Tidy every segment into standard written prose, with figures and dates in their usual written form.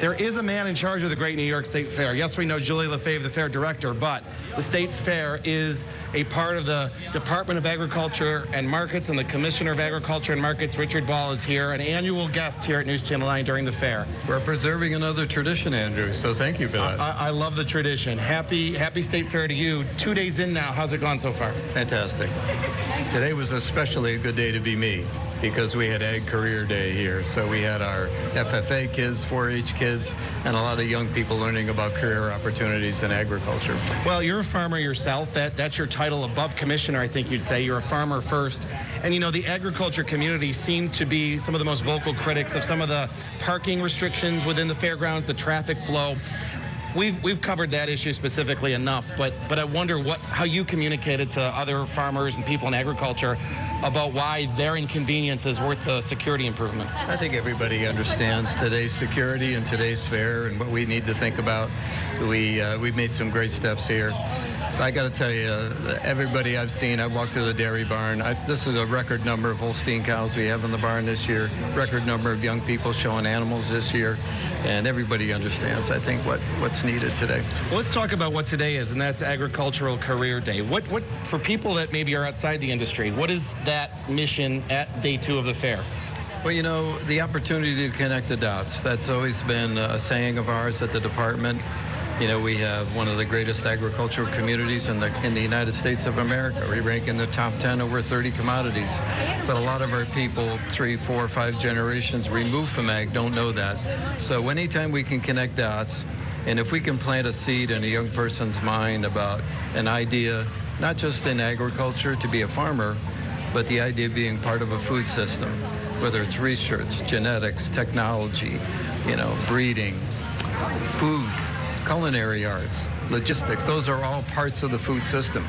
There is a man in charge of the Great New York State Fair. Yes, we know Julie Lefebvre, the fair director, but the State Fair is a part of the Department of Agriculture and Markets, and the Commissioner of Agriculture and Markets, Richard Ball, is here, an annual guest here at News Channel 9 during the fair. We're preserving another tradition, Andrew, so thank you for that. I love the tradition. Happy State Fair to you. 2 days in now, how's it gone so far? Fantastic. Today was especially a good day to be me, because we had Ag Career Day here. So we had our FFA kids, 4-H kids, and a lot of young people learning about career opportunities in agriculture. Well, you're a farmer yourself. That's your title above commissioner, I think you'd say. You're a farmer first. And, you know, the agriculture community seemed to be some of the most vocal critics of some of the parking restrictions within the fairgrounds, the traffic flow. We've covered that issue specifically enough, but I wonder how you communicated to other farmers and people in agriculture about why their inconvenience is worth the security improvement. I think everybody understands today's security and today's fair and what we need to think about. We've made some great steps here. I got to tell you, everybody I've seen, I've walked through the dairy barn. This is a record number of Holstein cows we have in the barn this year, record number of young people showing animals this year, and everybody understands, I think, what's needed today. Well, let's talk about what today is, and that's Agricultural Career Day. What for people that maybe are outside the industry, what is that mission at day 2 of the fair? Well, you know, the opportunity to connect the dots. That's always been a saying of ours at the department. You know, we have one of the greatest agricultural communities in the United States of America. We rank in the top 10 over 30 commodities. But a lot of our people, 3, 4, 5 generations removed from ag, don't know that. So anytime we can connect dots, and if we can plant a seed in a young person's mind about an idea, not just in agriculture to be a farmer, but the idea of being part of a food system, whether it's research, genetics, technology, you know, breeding, food, culinary arts, logistics, those are all parts of the food system.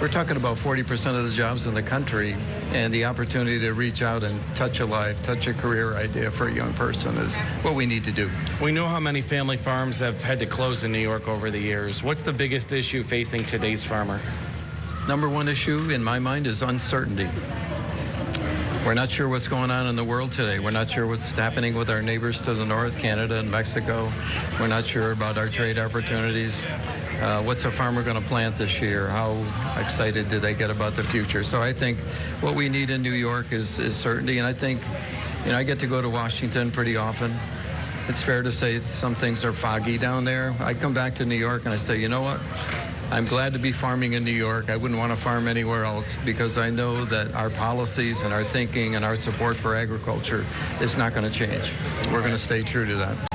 We're talking about 40% of the jobs in the country, and the opportunity to reach out and touch a life, touch a career idea for a young person is what we need to do. We know how many family farms have had to close in New York over the years. What's the biggest issue facing today's farmer? Number one issue in my mind is uncertainty. We're not sure what's going on in the world today. We're not sure what's happening with our neighbors to the north, Canada and Mexico. We're not sure about our trade opportunities. What's a farmer going to plant this year? How excited do they get about the future? So I think what we need in New York is certainty. And I think, you know, I get to go to Washington pretty often. It's fair to say some things are foggy down there. I come back to New York and I say, you know what? I'm glad to be farming in New York. I wouldn't want to farm anywhere else, because I know that our policies and our thinking and our support for agriculture is not going to change. We're going to stay true to that.